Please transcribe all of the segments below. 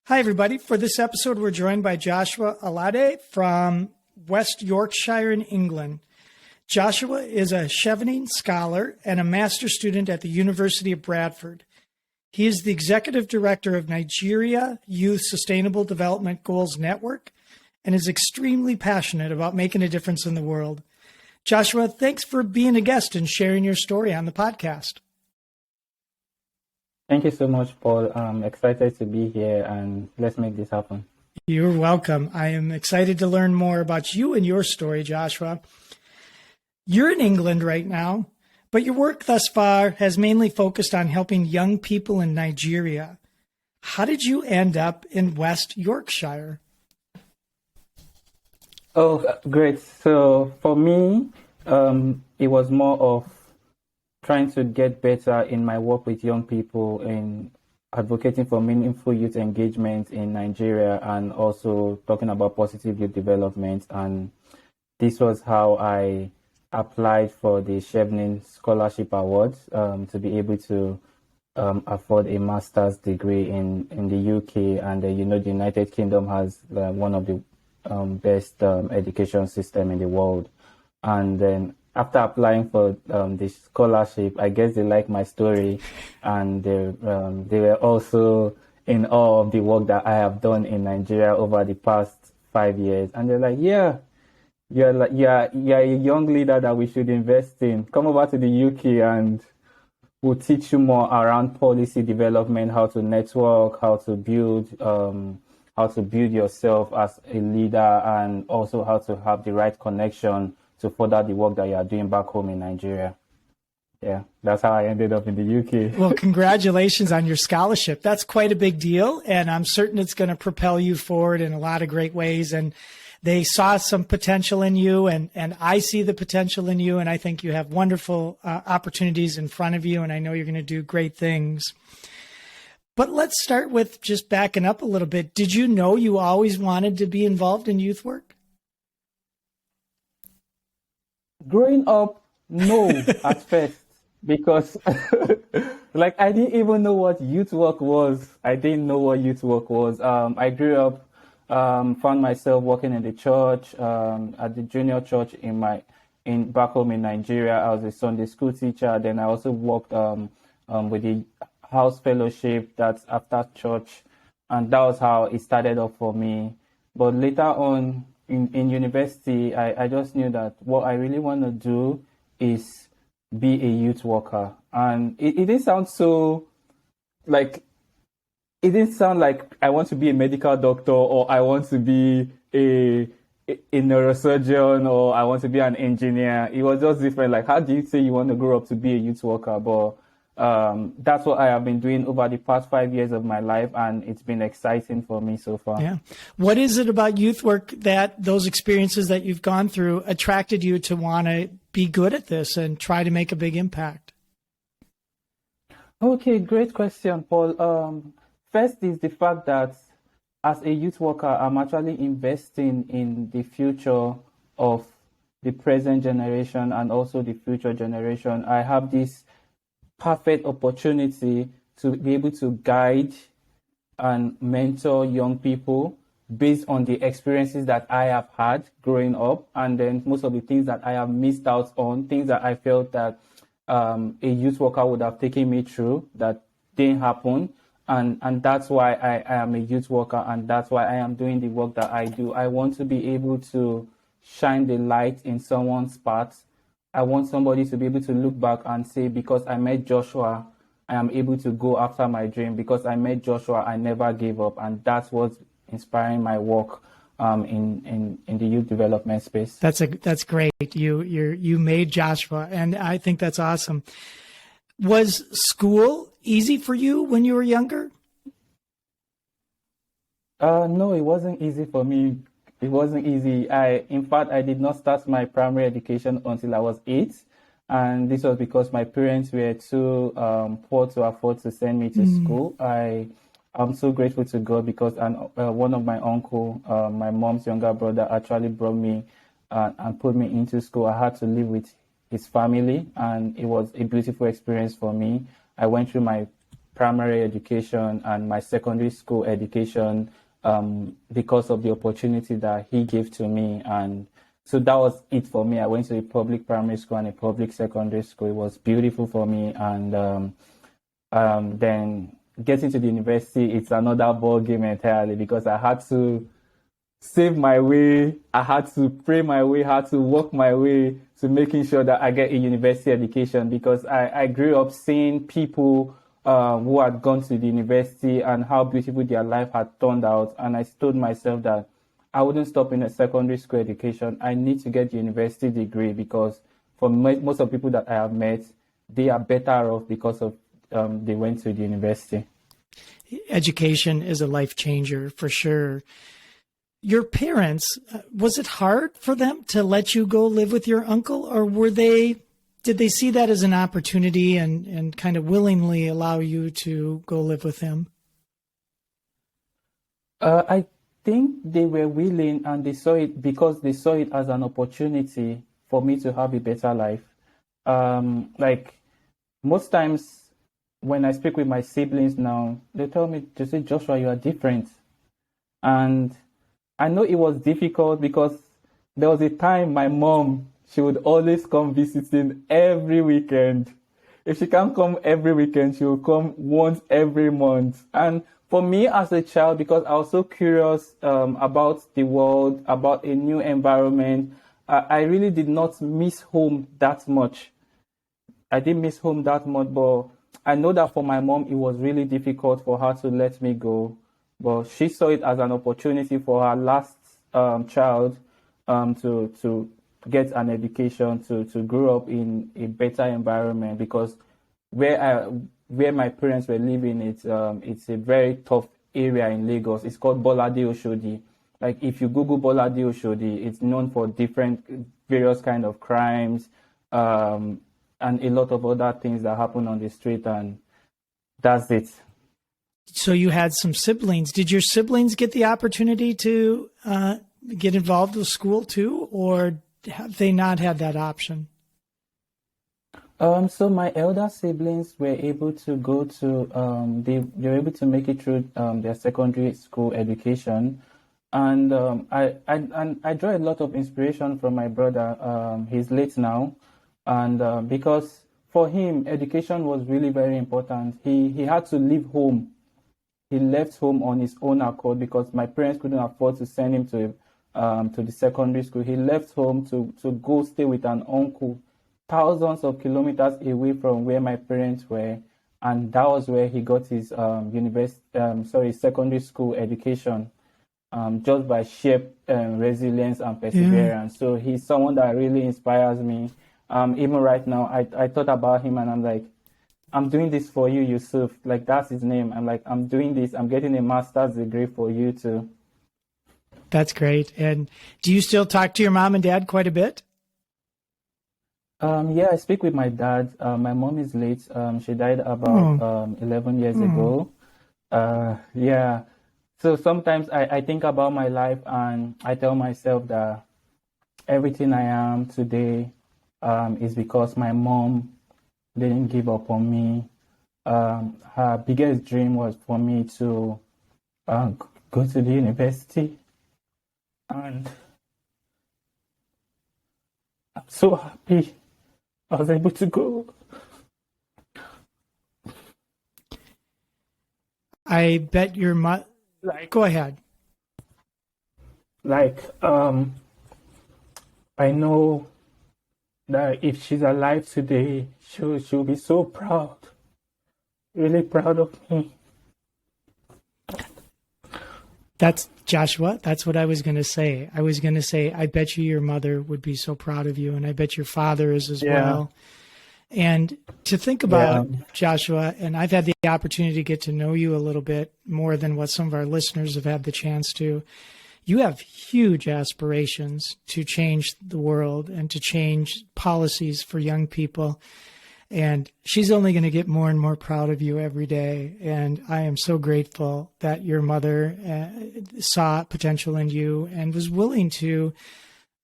Hi, everybody. For this episode, we're joined by Joshua Alade from West Yorkshire in England. Joshua is a Chevening Scholar and a master's student at the University of Bradford. He is the executive director of Nigeria Youth Sustainable Development Goals Network and is extremely passionate about making a difference in the world. Joshua, thanks for being a guest and sharing your story on the podcast. Thank you so much, Paul. I'm excited to be here, and let's make this happen. You're welcome. I am excited to learn more about you and your story, Joshua. You're in England right now, but your work thus far has mainly focused on helping young people in Nigeria. How did you end up in West Yorkshire? Oh, great. So for me, it was more of trying to get better in my work with young people in advocating for meaningful youth engagement in Nigeria and also talking about positive youth development. And this was how I applied for the Chevening Scholarship Awards to be able to afford a master's degree in the UK. And the United Kingdom has one of the best education system in the world. And then after applying for the scholarship, I guess they liked my story, and they were also in awe of the work that I have done in Nigeria over the past 5 years. And they're like, "Yeah, you're a young leader that we should invest in. Come over to the UK, and we'll teach you more around policy development, how to network, how to build yourself as a leader, and also how to have the right connection to further the work that you are doing back home in Nigeria." Yeah, that's how I ended up in the UK. Well, congratulations on your scholarship. That's quite a big deal, and I'm certain it's going to propel you forward in a lot of great ways. And they saw some potential in you, and I see the potential in you, and I think you have wonderful opportunities in front of you, and I know you're going to do great things. But let's start with just backing up a little bit. Did you know you always wanted to be involved in youth work? Growing up, no, at first, because I didn't even know what youth work was. I grew up, found myself working in the church, at the junior church back home in Nigeria. I was a Sunday school teacher. Then I also worked with the house fellowship that's after church, and that was how it started off for me. But later on in university, I just knew that what I really want to do is be a youth worker. And it didn't sound so like, it didn't sound like I want to be a medical doctor, or I want to be a neurosurgeon, or I want to be an engineer. It was just different. Like, how do you say you want to grow up to be a youth worker? But that's what I have been doing over the past 5 years of my life, and it's been exciting for me so far. Yeah. What is it about youth work that those experiences that you've gone through attracted you to want to be good at this and try to make a big impact? Okay, great question, Paul. First is the fact that as a youth worker, I'm actually investing in the future of the present generation and also the future generation. I have this perfect opportunity to be able to guide and mentor young people based on the experiences that I have had growing up, and then most of the things that I have missed out on, things that I felt that a youth worker would have taken me through that didn't happen. And that's why I am a youth worker, and that's why I am doing the work that I do. I want to be able to shine the light in someone's path. I want somebody to be able to look back and say, because I met Joshua, I am able to go after my dream. Because I met Joshua, I never gave up. And that's what's inspiring my work in the youth development space. That's great. You made Joshua, and I think that's awesome. Was school easy for you when you were younger? No, it wasn't easy for me. It wasn't easy. In fact, I did not start my primary education until I was 8. And this was because my parents were too poor to afford to send me to school. I'm so grateful to God because one of my uncle, my mom's younger brother, actually brought me and put me into school. I had to live with his family, and it was a beautiful experience for me. I went through my primary education and my secondary school education because of the opportunity that he gave to me. And so that was it for me. I went to a public primary school and a public secondary school. It was beautiful for me. And then getting to the university, it's another ball game entirely because I had to save my way. I had to pray my way, had to work my way to making sure that I get a university education because I grew up seeing people who had gone to the university and how beautiful their life had turned out. And I told myself that I wouldn't stop in a secondary school education. I need to get the university degree because for most of the people that I have met, they are better off because of they went to the university. Education is a life changer for sure. Your parents, was it hard for them to let you go live with your uncle, or did they see that as an opportunity and kind of willingly allow you to go live with him? I think they were willing and they saw it because they saw it as an opportunity for me to have a better life. Like most times when I speak with my siblings now, they tell me, they say, Joshua, you are different. And I know it was difficult because there was a time my mom, she would always come visiting every weekend. If she can't come every weekend, she will come once every month. And for me as a child, because I was so curious about the world, about a new environment, I really did not miss home that much. I didn't miss home that much, but I know that for my mom, it was really difficult for her to let me go. But she saw it as an opportunity for her last child to get an education, to grow up in a better environment. Because where my parents were living, it's a very tough area in Lagos. It's called Alade Oshodi. Like if you Google Alade Oshodi, it's known for various kind of crimes and a lot of other things that happen on the street, and that's it. So you had some siblings. Did your siblings get the opportunity to get involved with school too, or have they not had that option? So my elder siblings were able to go to, they were able to make it through their secondary school education. And I draw a lot of inspiration from my brother. He's late now. And because for him, education was really very important. He had to leave home. He left home on his own accord because my parents couldn't afford to send him to the secondary school. He left home to go stay with an uncle, thousands of kilometers away from where my parents were, and that was where he got his secondary school education, just by sheer resilience and perseverance. Yeah. So he's someone that really inspires me. Even right now, I thought about him and I'm like, I'm doing this for you, Yusuf. Like, that's his name. I'm like, I'm doing this. I'm getting a master's degree for you too. That's great. And do you still talk to your mom and dad quite a bit? Yeah, I speak with my dad. My mom is late. She died about 11 years ago. Yeah. So sometimes I think about my life and I tell myself that everything I am today is because my mom didn't give up on me. Her biggest dream was for me to go to the university. And I'm so happy I was able to go. I bet your mother... Go ahead. I know that if she's alive today, she'll be so proud, really proud of me. That's Joshua. That's what I was going to say. I was going to say, I bet you your mother would be so proud of you, and I bet your father is as well. And to think about Joshua, and I've had the opportunity to get to know you a little bit more than what some of our listeners have had the chance to. You have huge aspirations to change the world and to change policies for young people. And she's only going to get more and more proud of you every day. And I am so grateful that your mother saw potential in you and was willing to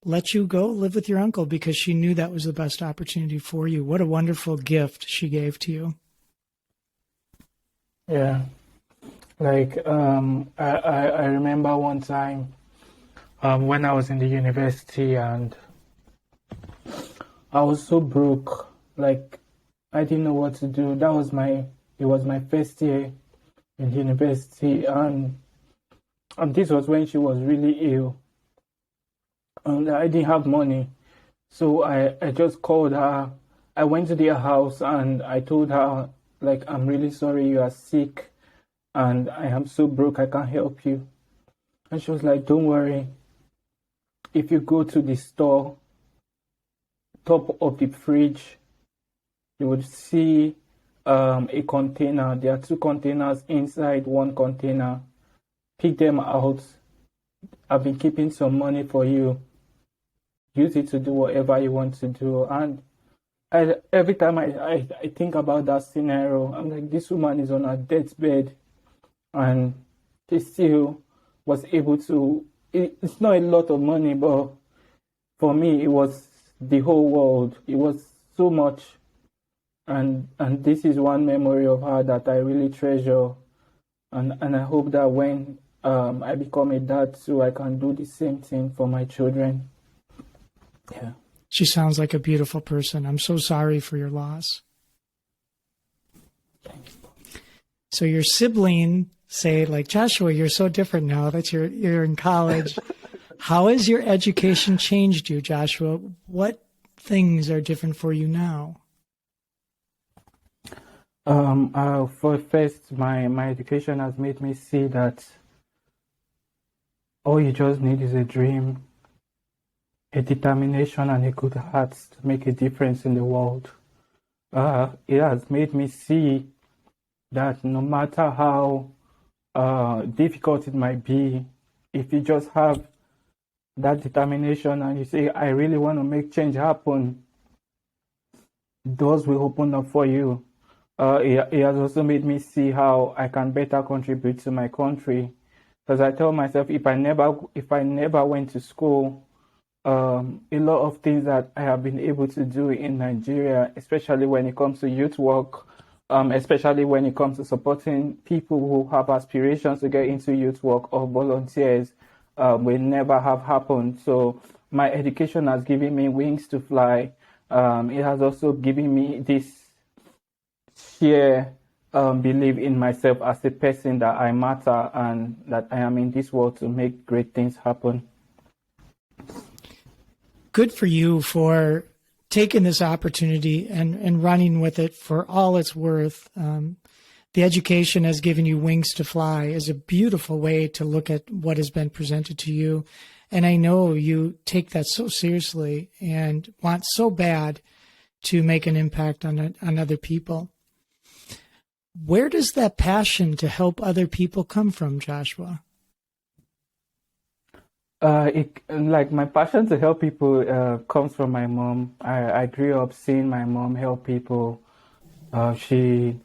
let you go live with your uncle because she knew that was the best opportunity for you. What a wonderful gift she gave to you. Yeah, I remember one time when I was in the university and I was so broke, like I didn't know what to do. It was my first year in university, and this was when she was really ill, and I didn't have money, so I just called her. I went to their house and I told her, like, I'm really sorry you are sick, and I am so broke I can't help you. And she was like, don't worry. If you go to the store, top of the fridge, you would see a container. There are two containers inside one container. Pick them out. I've been keeping some money for you. Use it to do whatever you want to do. And every time I think about that scenario, I'm like, this woman is on her deathbed and she still was able to. It's not a lot of money, but for me, it was the whole world. It was so much. And this is one memory of her that I really treasure. And I hope that when I become a dad too, I can do the same thing for my children. Yeah. She sounds like a beautiful person. I'm so sorry for your loss. So your sibling say, like, Joshua, you're so different now that you're in college. How has your education changed you, Joshua? What things are different for you now? For first, my education has made me see that all you just need is a dream, a determination, and a good heart to make a difference in the world. It has made me see that no matter how difficult it might be, if you just have that determination and you say, I really want to make change happen, doors will open up for you. It has also made me see how I can better contribute to my country. Because I tell myself, if I never went to school, a lot of things that I have been able to do in Nigeria, especially when it comes to youth work, especially when it comes to supporting people who have aspirations to get into youth work or volunteers, will never have happened. So my education has given me wings to fly. It has also given me this sheer belief in myself as a person that I matter and that I am in this world to make great things happen. Good for you for taking this opportunity and running with it for all it's worth. The education has given you wings to fly is a beautiful way to look at what has been presented to you. And I know you take that so seriously and want so bad to make an impact on other people. Where does that passion to help other people come from, Joshua? Like my passion to help people comes from my mom. I grew up seeing my mom help people. She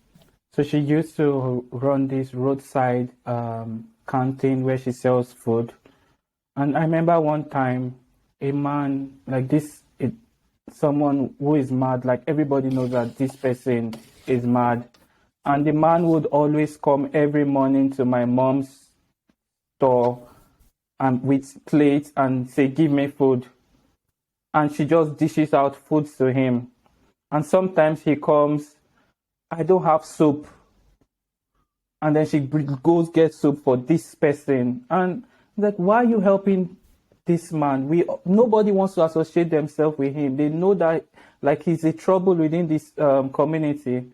used to run this roadside canteen where she sells food. And I remember one time a man like this, someone who is mad, like everybody knows that this person is mad. And the man would always come every morning to my mom's store and with plates and say, give me food. And she just dishes out food to him. And sometimes he comes, I don't have soup. And then she goes get soup for this person. And like, why are you helping this man? Nobody wants to associate themselves with him. They know that like he's a trouble within this community.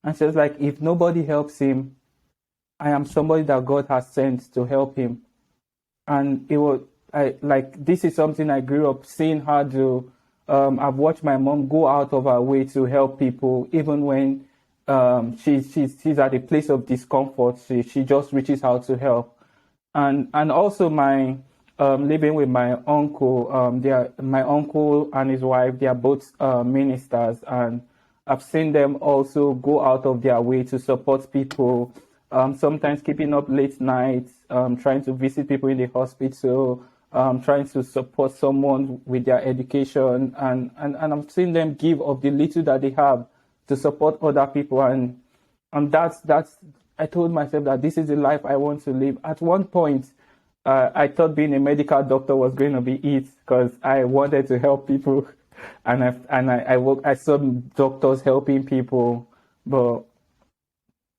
And she's like, if nobody helps him, I am somebody that God has sent to help him. And this is something I grew up seeing her do. I've watched my mom go out of her way to help people, even when she's at a place of discomfort. She just reaches out to help. And also my living with my uncle. My uncle and his wife, they are both ministers, and I've seen them also go out of their way to support people. Sometimes keeping up late nights, trying to visit people in the hospital, trying to support someone with their education, and I'm seeing them give of the little that they have to support other people, and that's I told myself that this is the life I want to live. At one point, I thought being a medical doctor was going to be it because I wanted to help people, and I saw doctors helping people, but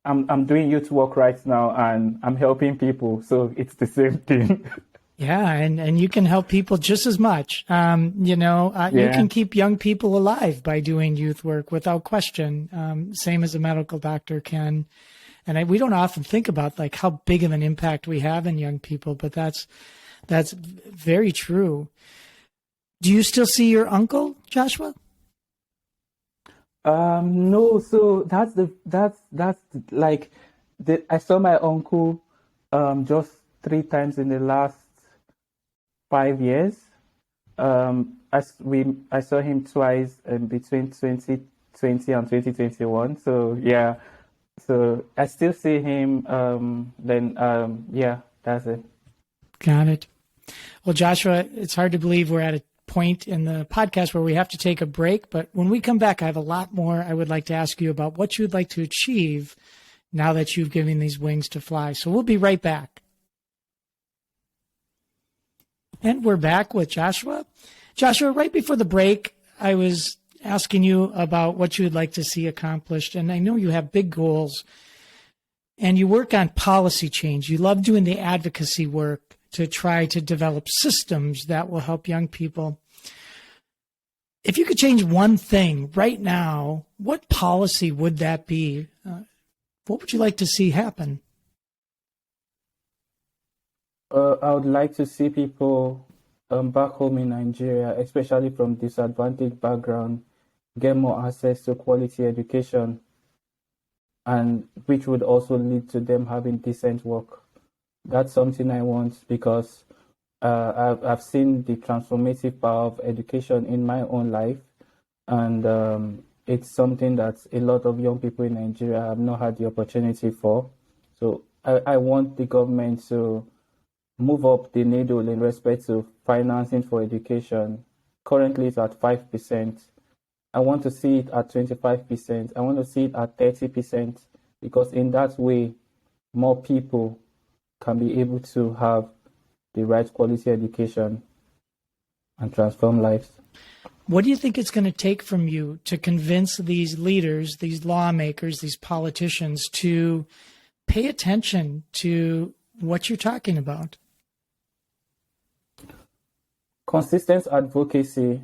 I'm doing youth work right now, and I'm helping people, so it's the same thing. Yeah, and you can help people just as much. You can keep young people alive by doing youth work without question, same as a medical doctor can. And we don't often think about like how big of an impact we have in young people, but that's very true. Do you still see your uncle, Joshua? No, so I saw my uncle just 3 times in the last 5 years. I saw him twice between 2020 and 2021. So yeah, so I still see him. Yeah, that's it. Got it. Well, Joshua, it's hard to believe we're at a point in the podcast where we have to take a break. But when we come back, I have a lot more I would like to ask you about what you'd like to achieve now that you've given these wings to fly. So we'll be right back. And we're back with Joshua. Joshua, right before the break, I was asking you about what you would like to see accomplished. And I know you have big goals and you work on policy change. You love doing the advocacy work to try to develop systems that will help young people. If you could change one thing right now, what policy would that be? What would you like to see happen? I would like to see people back home in Nigeria, especially from disadvantaged background, get more access to quality education, and which would also lead to them having decent work. That's something I want because I've seen the transformative power of education in my own life, and it's something that a lot of young people in Nigeria have not had the opportunity for. So I want the government to move up the needle in respect to financing for education. Currently, it's at 5%. I want to see it at 25%. I want to see it at 30%, because in that way, more people can be able to have the right quality education and transform lives. What do you think it's going to take from you to convince these leaders, these lawmakers, these politicians to pay attention to what you're talking about? Consistent advocacy,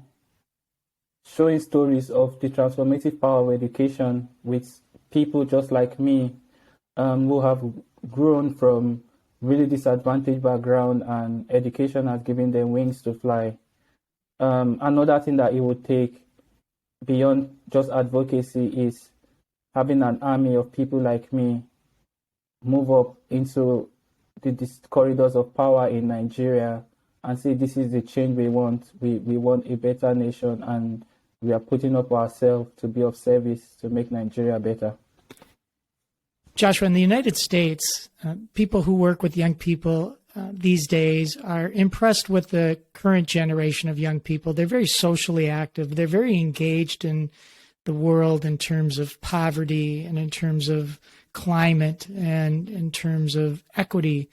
showing stories of the transformative power of education with people just like me, who have grown from really disadvantaged background, and education has given them wings to fly. Another thing that it would take beyond just advocacy is having an army of people like me move up into the corridors of power in Nigeria and say, this is the change we want. We want a better nation, and we are putting up ourselves to be of service to make Nigeria better. Joshua, in the United States, people who work with young people these days are impressed with the current generation of young people. They're very socially active. They're very engaged in the world in terms of poverty and in terms of climate and in terms of equity.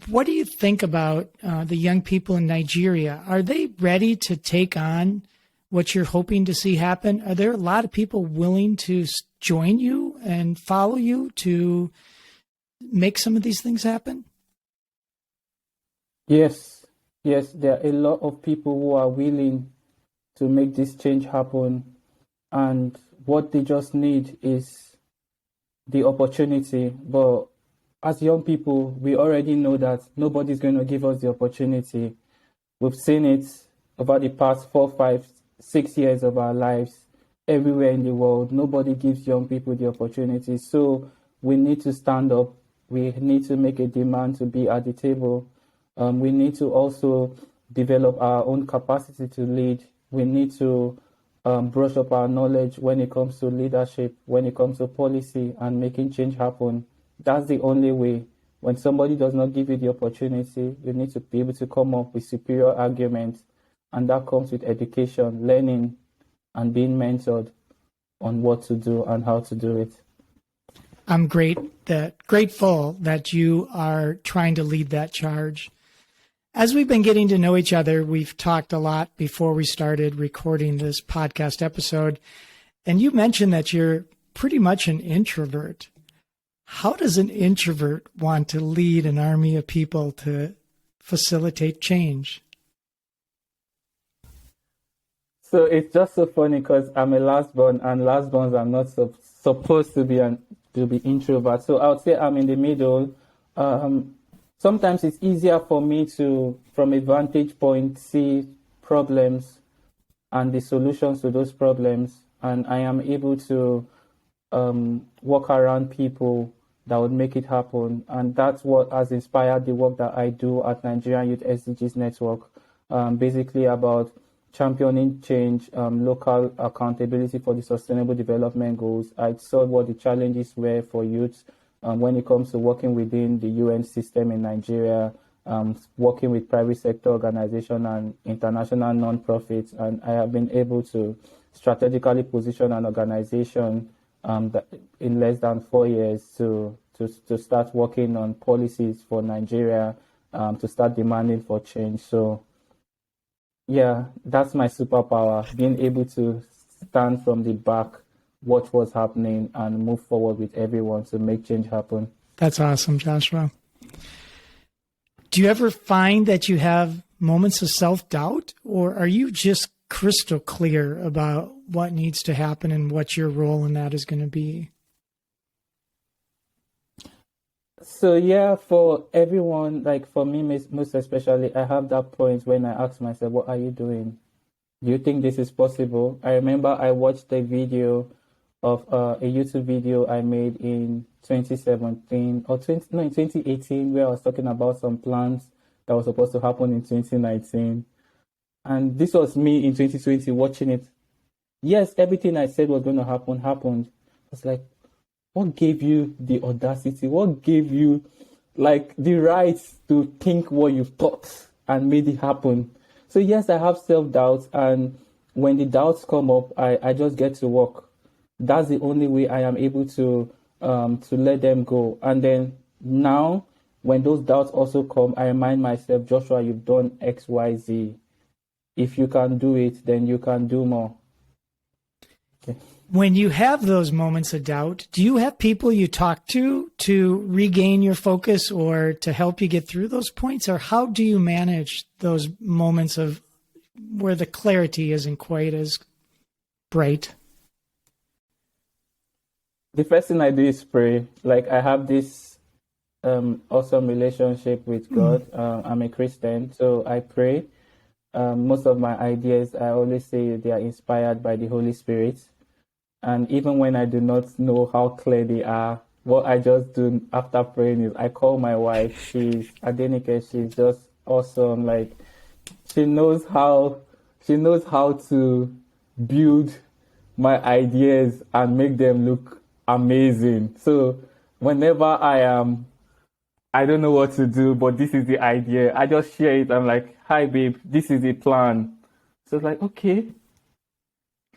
What do you think about the young people in Nigeria? Are they ready to take on what you're hoping to see happen? Are there a lot of people willing to join you and follow you to make some of these things happen? Yes, there are a lot of people who are willing to make this change happen, and what they just need is the opportunity. But as young people, we already know that nobody's going to give us the opportunity. We've seen it over the past 4, 5, 6 years of our lives everywhere in the world. Nobody gives young people the opportunity. So we need to stand up. We need to make a demand to be at the table. We need to also develop our own capacity to lead. We need to brush up our knowledge when it comes to leadership, when it comes to policy and making change happen. That's the only way. When somebody does not give you the opportunity, you need to be able to come up with superior arguments. And that comes with education, learning, and being mentored on what to do and how to do it. I'm grateful that you are trying to lead that charge. As we've been getting to know each other, we've talked a lot before we started recording this podcast episode, and you mentioned that you're pretty much an introvert. How does an introvert want to lead an army of people to facilitate change? So it's just so funny because I'm a lastborn, and lastborns are not supposed to be introvert. So I would say I'm in the middle. Sometimes it's easier for me to, from a vantage point, see problems and the solutions to those problems, and I am able to work around people that would make it happen. And that's what has inspired the work that I do at Nigerian Youth SDGs Network, basically about championing change, local accountability for the Sustainable Development Goals. I saw what the challenges were for youth when it comes to working within the UN system in Nigeria, working with private sector organizations and international non-profits. And I have been able to strategically position an organization that in less than 4 years to start working on policies for Nigeria, to start demanding for change. So yeah, that's my superpower, being able to stand from the back, watch what's happening, and move forward with everyone to make change happen. That's awesome, Joshua. Do you ever find that you have moments of self-doubt, or are you just crystal clear about what needs to happen and what your role in that is going to be? So yeah, for everyone, like for me most especially, I have that point when I ask myself, what are you doing? Do you think this is possible? I remember I watched a video of a YouTube video I made in 2017 or in 2018, where I was talking about some plans that were supposed to happen in 2019. And this was me in 2020 watching it. Yes, everything I said was going to happen happened. It's like, what gave you the audacity? What gave you like the right to think what you thought and made it happen? So yes, I have self-doubt, and when the doubts come up, I just get to work. That's the only way I am able to let them go. And then now, when those doubts also come, I remind myself, Joshua, you've done X, Y, Z. If you can do it, then you can do more. Okay. When you have those moments of doubt, do you have people you talk to regain your focus or to help you get through those points? Or how do you manage those moments of where the clarity isn't quite as bright? The first thing I do is pray. Like, I have this awesome relationship with God. I'm a Christian, so I pray. Most of my ideas, I always say they are inspired by the Holy Spirit. And even when I do not know how clear they are, what I just do after praying is I call my wife. She's Adenike. She's just awesome. Like, she knows how to build my ideas and make them look amazing. So whenever I don't know what to do, but this is the idea, I just share it. I'm like, hi babe, this is the plan. So it's like, okay,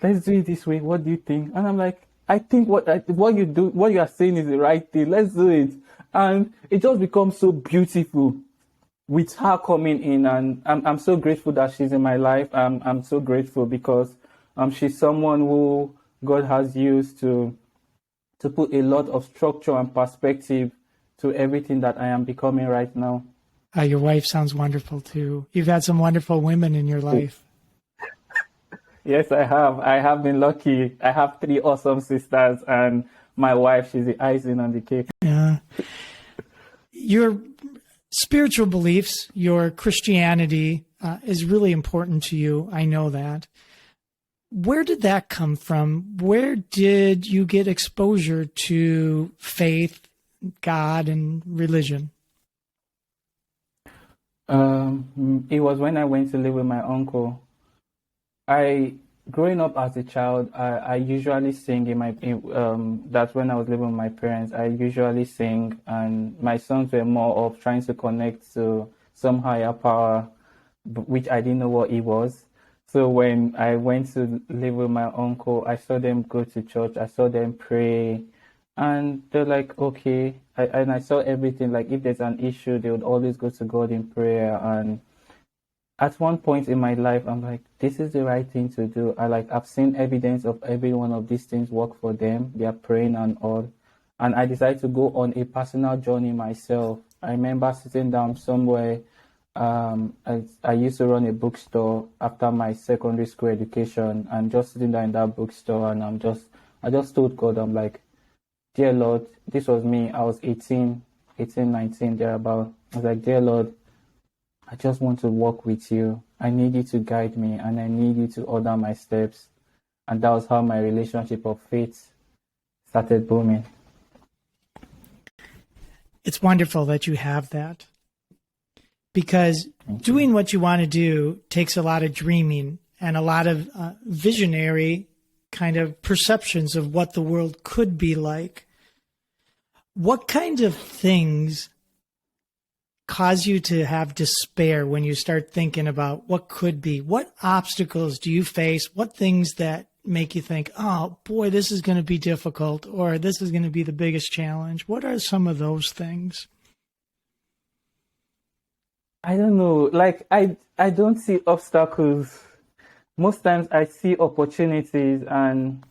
let's do it this way. What do you think? And I'm like, I think what you are saying is the right thing. Let's do it. And it just becomes so beautiful with her coming in. And I'm so grateful that she's in my life. I'm so grateful because she's someone who God has used to put a lot of structure and perspective to everything that I am becoming right now. Your wife sounds wonderful too. You've had some wonderful women in your life. Yes, I have. I have been lucky. I have 3 awesome sisters, and my wife, she's the icing on the cake. Yeah. Your spiritual beliefs, your Christianity is really important to you. I know that. Where did that come from? Where did you get exposure to faith, God, and religion? It was when I went to live with my uncle. Growing up as a child, I usually sing that's when I was living with my parents. I usually sing, and my songs were more of trying to connect to some higher power, which I didn't know what it was. So when I went to live with my uncle, I saw them go to church. I saw them pray. And they're like, okay. And I saw everything. Like if there's an issue, they would always go to God in prayer. And at one point in my life, I'm like, this is the right thing to do. I've seen evidence of every one of these things work for them. They are praying and all. And I decided to go on a personal journey myself. I remember sitting down somewhere. I used to run a bookstore after my secondary school education, and just sitting there in that bookstore, and I just told God, I'm like, dear Lord, this was me. I was 19, thereabout. I was like, dear Lord, I just want to walk with you. I need you to guide me, and I need you to order my steps. And that was how my relationship of faith started booming. It's wonderful that you have that, because doing what you want to do takes a lot of dreaming and a lot of visionary kind of perceptions of what the world could be like. What kind of things cause you to have despair when you start thinking about what could be? What obstacles do you face? What things that make you think, oh boy, this is going to be difficult, or this is going to be the biggest challenge? What are some of those things? I don't know. Like I don't see obstacles. Most times I see opportunities, and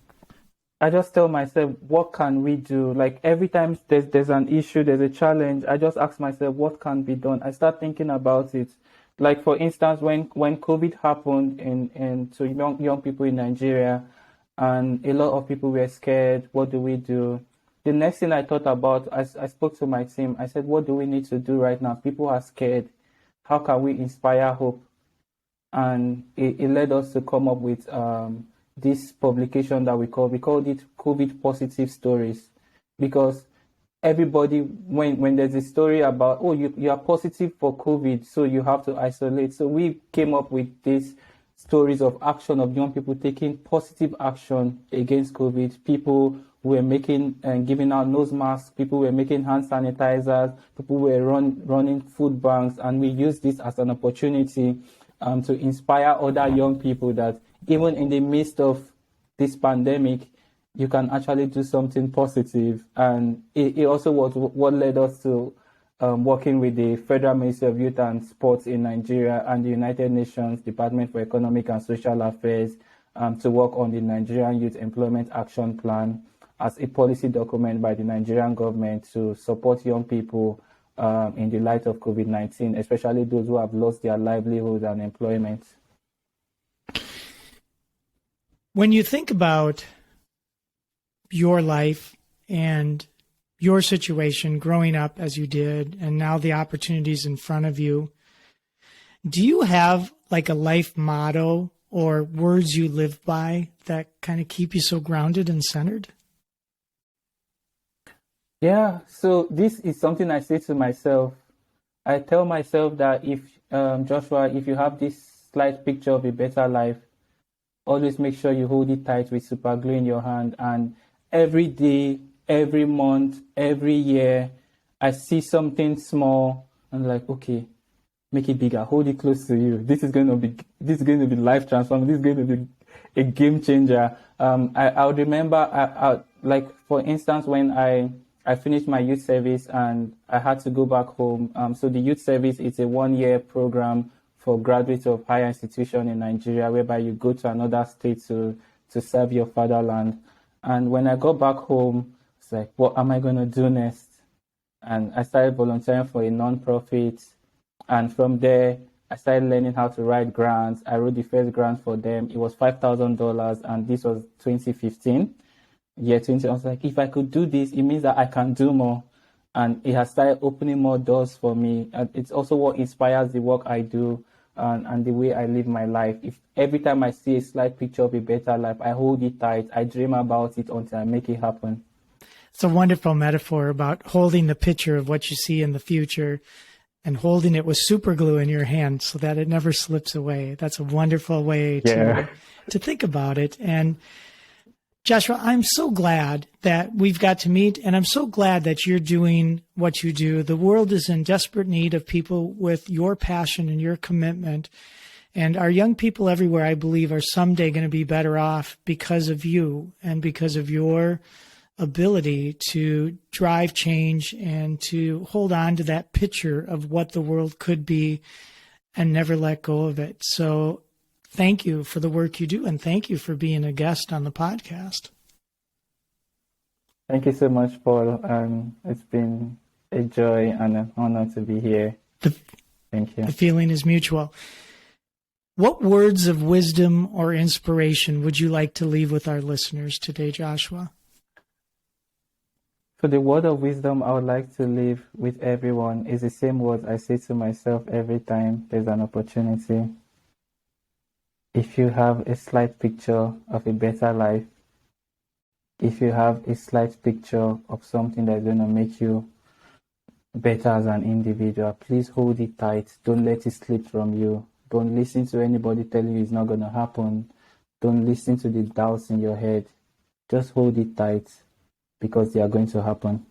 I just tell myself, what can we do? Like every time there's an issue, there's a challenge, I just ask myself, what can be done? I start thinking about it. Like for instance, when COVID happened to young people in Nigeria, and a lot of people were scared, what do we do? The next thing I thought about, I spoke to my team. I said, what do we need to do right now? People are scared. How can we inspire hope? And it led us to come up with this publication that we called it COVID positive stories, because everybody, when there's a story about, oh, you are positive for COVID, so you have to isolate. So we came up with these stories of action of young people taking positive action against COVID. People were making and giving out nose masks, people were making hand sanitizers, people were running food banks, and we used this as an opportunity to inspire other young people that even in the midst of this pandemic, you can actually do something positive. And it also was what led us to working with the Federal Ministry of Youth and Sports in Nigeria and the United Nations Department for Economic and Social Affairs to work on the Nigerian Youth Employment Action Plan as a policy document by the Nigerian government to support young people in the light of COVID-19, especially those who have lost their livelihood and employment. When you think about your life and your situation growing up as you did, and now the opportunities in front of you, do you have like a life motto or words you live by that kind of keep you so grounded and centered? Yeah, so this is something I say to myself. I tell myself that Joshua, if you have this slight picture of a better life, always make sure you hold it tight with super glue in your hand. And every day, every month, every year, I see something small and like, okay, make it bigger, hold it close to you. This is going to be life transforming. This is going to be a game changer. I would remember, like for instance, when I finished my youth service and I had to go back home. So the youth service is a 1-year program for graduates of higher institution in Nigeria, whereby you go to another state to serve your fatherland. And when I got back home, it's like, what am I going to do next? And I started volunteering for a nonprofit. And from there, I started learning how to write grants. I wrote the first grant for them. It was $5,000, and this was 2015. Year 20, I was like, if I could do this, it means that I can do more. And it has started opening more doors for me. And it's also what inspires the work I do and the way I live my life. If every time I see a slight picture of a better life, I hold it tight. I dream about it until I make it happen. It's a wonderful metaphor about holding the picture of what you see in the future and holding it with super glue in your hand so that it never slips away. That's a wonderful way to think about it. And Joshua, I'm so glad that we've got to meet, and I'm so glad that you're doing what you do. The world is in desperate need of people with your passion and your commitment. And our young people everywhere, I believe, are someday going to be better off because of you and because of your ability to drive change and to hold on to that picture of what the world could be and never let go of it. So thank you for the work you do, and thank you for being a guest on the podcast. Thank you so much, Paul. It's been a joy and an honor to be here. Thank you. The feeling is mutual. What words of wisdom or inspiration would you like to leave with our listeners today, Joshua? So the word of wisdom I would like to leave with everyone is the same words I say to myself every time there's an opportunity. If you have a slight picture of a better life, if you have a slight picture of something that's going to make you better as an individual, please hold it tight. Don't let it slip from you. Don't listen to anybody telling you it's not going to happen. Don't listen to the doubts in your head. Just hold it tight, because they are going to happen.